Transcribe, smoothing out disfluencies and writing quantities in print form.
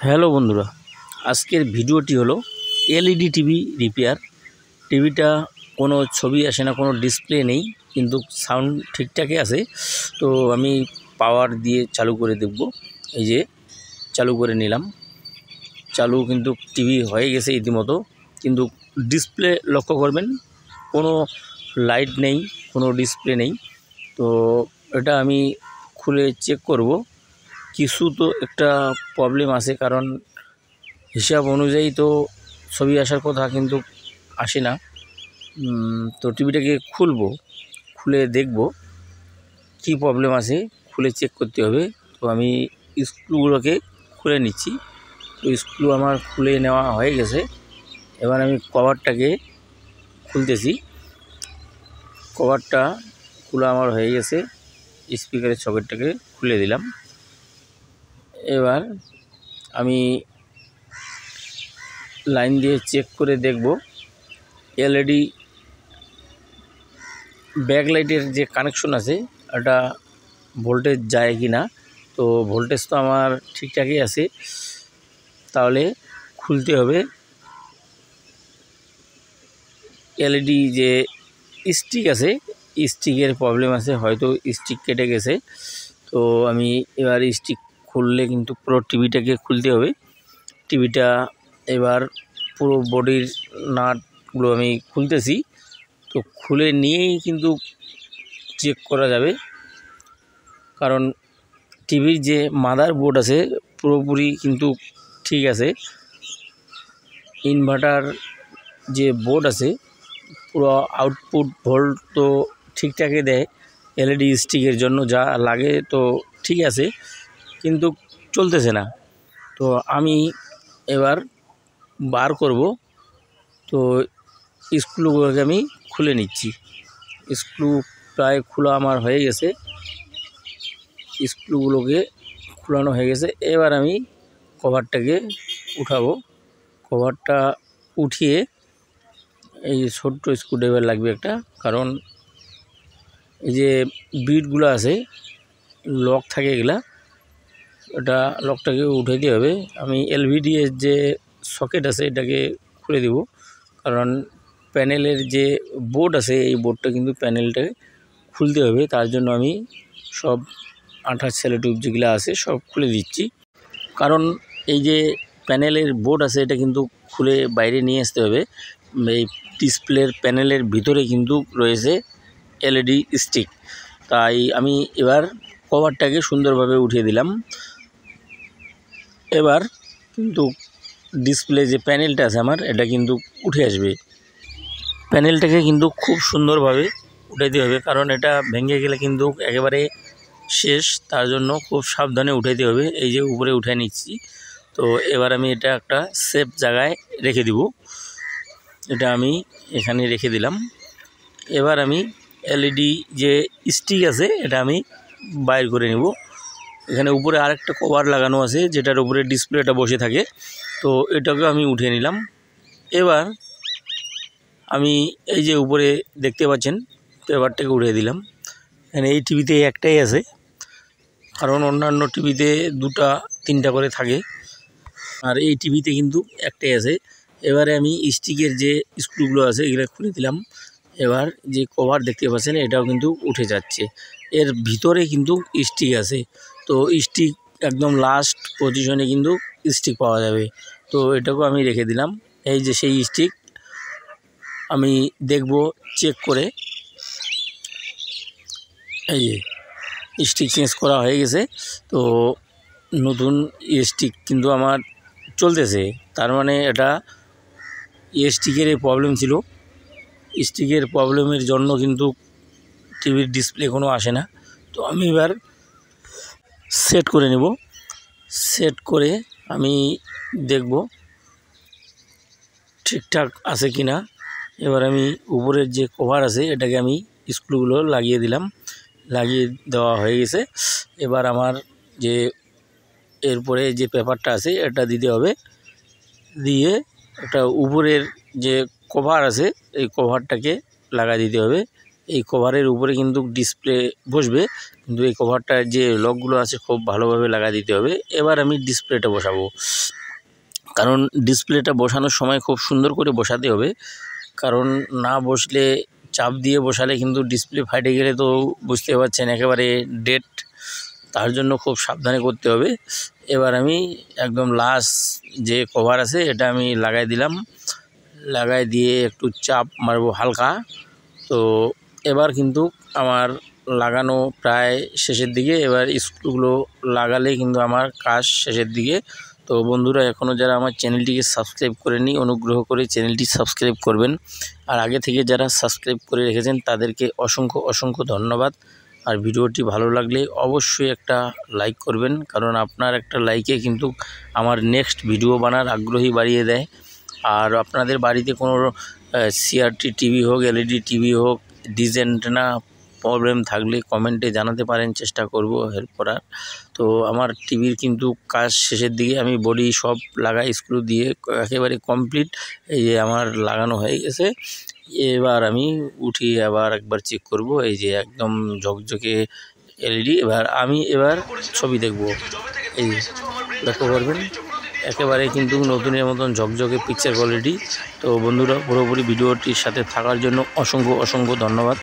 Hello বন্ধুরা, আজকের ভিডিওটি হলো এলইডি টিভি রিপেয়ার। টিভিটা কোনো ছবি আসে না, কোনো ডিসপ্লে নেই, কিন্তু সাউন্ড ঠিকঠাকই আছে। তো আমি পাওয়ার দিয়ে চালু করে দেখব। এই যে চালু করে নিলাম, চালু কিন্তু টিভি হয়ে গেছে ইতিমধ্যে, কিন্তু ডিসপ্লে লক্ষ্য করবেন কোনো লাইট নেই, কোনো ডিসপ্লে নেই। তো এটা আমি খুলে চেক করব। কিছু তো একটা প্রবলেম আছে, কারণ হিসাব অনুযায়ী তো ছবি আসার কথা, কিন্তু আসে না। তো টিভিটাকে খুলবো, খুলে দেখব কি প্রবলেম আছে, খুলে চেক করতে হবে। তো আমি স্ক্রুগুলোকে খুলে নিচ্ছি। তো স্ক্রু আমার খুলে নেওয়া হয়ে গেছে। এবার আমি কভারটাকে খুলতেছি। কভারটা খোলা আমার হয়ে গেছে। স্পিকারের সকেটটাকে খুলে দিলাম। এবার আমি লাইন দিয়ে চেক করে দেখব এলইডি ব্যাকলাইটের যে কানেকশন আছে এটা ভোল্টেজ যায় কি না। তো ভোল্টেজ তো আমার ঠিকঠাকই আছে, তাহলে খুলতে হবে। এলইডি যে স্টিক আছে, স্টিকের প্রবলেম আছে, হয়তো স্টিক কেটে গেছে। তো আমি এবার স্টিক খুললে কিন্তু পুরো টিভিটাকে খুলতে হবে। টিভিটা এবার পুরো বডির নাটগুলো আমি খুলতেছি। তো খুলে নিয়েই কিন্তু চেক করা যাবে, কারণ টিভির যে মাদার বোর্ড আছে পুরোপুরি কিন্তু ঠিক আছে। ইনভার্টার যে বোর্ড আছে পুরো আউটপুট ভোল্ট তো ঠিকঠাকই দেয়। এলইডি স্টিকের জন্য যা লাগে তো ঠিক আছে, কিন্তু চলতেছে না। তো আমি এবার বার করব। তো স্ক্রুগুলোকে আমি খুলে নিচ্ছি। স্ক্রু প্রায় খোলা আমার হয়ে গেছে। স্ক্রুগুলোকে খোলানো হয়ে গেছে। এবার আমি কভারটাকে উঠাবো। কভারটা উঠিয়ে এই যে ছোট্ট স্ক্রুড্রাইভার লাগবে একটা, কারণ এই যে বিটগুলো আছে লক থাকে এগুলা, এটা লকটাকে উঠে দিতে হবে। আমি এলভিডিএর যে সকেট আছে এটাকে খুলে দেব, কারণ প্যানেলের যে বোর্ড আছে এই বোর্ডটা কিন্তু প্যানেলটাকে খুলতে হবে। তার জন্য আমি সব আঠাশ সেলো টিউব যেগুলো আছে সব খুলে দিচ্ছি। কারণ এই যে প্যানেলের বোর্ড আছে এটা কিন্তু খুলে বাইরে নিয়ে আসতে হবে। এই ডিসপ্লের প্যানেলের ভিতরে কিন্তু রয়েছে এলইডি স্টিক। তাই আমি এবার কভারটাকে সুন্দরভাবে উঠিয়ে দিলাম। এবার কিন্তু ডিসপ্লে যে প্যানেলটা আছে আমার, এটা কিন্তু উঠে আসবে। প্যানেলটাকে কিন্তু খুব সুন্দরভাবে উঠাইতে হবে, কারণ এটা ভেঙে গেলে কিন্তু একেবারে শেষ। তার জন্য খুব সাবধানে উঠাইতে হবে। এই যে উপরে উঠে নিচ্ছি। তো এবার আমি এটা একটা সেফ জায়গায় রেখে দিব। এটা আমি এখানে রেখে দিলাম। এবার আমি এলইডি যে স্টিক আছে এটা আমি বাইর করে নেব। এখানে উপরে আরেকটা কভার লাগানো আছে যেটার উপরে ডিসপ্লেটা বসে থাকে। তো এটাকে আমি উঠিয়ে নিলাম। এবার আমি এই যে উপরে দেখতে পাচ্ছেন পেপারটাকে উঠিয়ে দিলাম। এখানে এই টিভিতে একটাই আছে, কারণ অন্যান্য টিভিতে দুটা তিনটা করে থাকে, আর এই টিভিতে কিন্তু একটাই আছে। এবারে আমি স্টিকের যে স্ক্রুগুলো আছে এগুলো খুলে দিলাম। এবার যে কভার দেখতে পাচ্ছেন এটাও কিন্তু উঠে যাচ্ছে। এর ভিতরে কিন্তু স্টিক আছে। তো স্টিক একদম লাস্ট পজিশনে কিন্তু স্টিক পাওয়া যাবে। তো এটাকেও আমি রেখে দিলাম। এই যে সেই স্টিক আমি দেখব চেক করে। এই যে স্টিক চেঞ্জ করা হয়ে গেছে। তো নতুন স্টিক কিন্তু আমার চলতেছে। তার মানে এটা স্টিকের প্রবলেম ছিল। স্টিকের প্রবলেমের জন্য কিন্তু টিভির ডিসপ্লে কোনো আসে না। তো আমি এবার সেট করে নেব। সেট করে আমি দেখব ঠিকঠাক আছে কি না। এবার আমি উপরের যে কভার আছে এটাকে আমি স্ক্রুগুলো লাগিয়ে দিলাম। লাগিয়ে দেওয়া হয়ে গেছে। এবার আমার যে এরপরে যে পেপারটা আছে এটা দিতে হবে। দিয়ে একটা উপরের যে কভার আছে এই কভারটাকে লাগা দিতে হবে। এই কভারের উপরে কিন্তু ডিসপ্লে বসবে, কিন্তু এই কভারটার যে লকগুলো আছে খুব ভালোভাবে লাগাই দিতে হবে। এবার আমি ডিসপ্লেটা বসাবো, কারণ ডিসপ্লেটা বসানোর সময় খুব সুন্দর করে বসাতে হবে, কারণ না বসলে চাপ দিয়ে বসালে কিন্তু ডিসপ্লে ফাটে গেলে তো বুঝতে পারছেন একেবারে ডেড, তার জন্য খুব সাবধানে করতে হবে। এবার আমি একদম লাস্ট যে কভার আছে এটা আমি লাগাই দিলাম, লাগাই দিয়ে একটু চাপ মারবো হালকা। তো এবার কিন্তু আমার লাগানো প্রায় শেষের দিকে, এবার স্ক্রুগুলো লাগালে কিন্তু আমার কাজ শেষের দিকে। তো বন্ধুরা, এখনও যারা আমার চ্যানেলটিকে সাবস্ক্রাইব করেনি অনুগ্রহ করে চ্যানেলটি সাবস্ক্রাইব করবেন, আর আগে থেকে যারা সাবস্ক্রাইব করে রেখেছেন তাদেরকে অসংখ্য অসংখ্য ধন্যবাদ। আর ভিডিওটি ভালো লাগলে অবশ্যই একটা লাইক করবেন, কারণ আপনার একটা লাইকে কিন্তু আমার নেক্সট ভিডিও বানার আগ্রহী বাড়িয়ে দেয়। আর আপনাদের বাড়িতে কোনো সিআরটি টিভি হোক, এলইডি টিভি হোক, ডিশ অ্যান্টেনা প্রবলেম থাকলে কমেন্টে জানাতে পারেন, চেষ্টা করব হেল্প করার। তো আমার টিভির কিন্তু কাজ শেষের দিকে, আমি বডি সব লাগাই স্ক্রু দিয়ে একেবারে কমপ্লিট। এই যে আমার লাগানো হয়ে গেছে, এবার আমি উঠিয়ে আবার একবার চেক করব। এই যে একদম ঝকঝকে এলইডি। এবার ছবি দেখব, এই লক্ষ্য করবেন একেবারে কিন্তু নতুনের মতন ঝকঝকে পিকচার কোয়ালিটি। তো বন্ধুরা, পুরোপুরি ভিডিওটির সাথে থাকার জন্য অসংখ্য অসংখ্য ধন্যবাদ।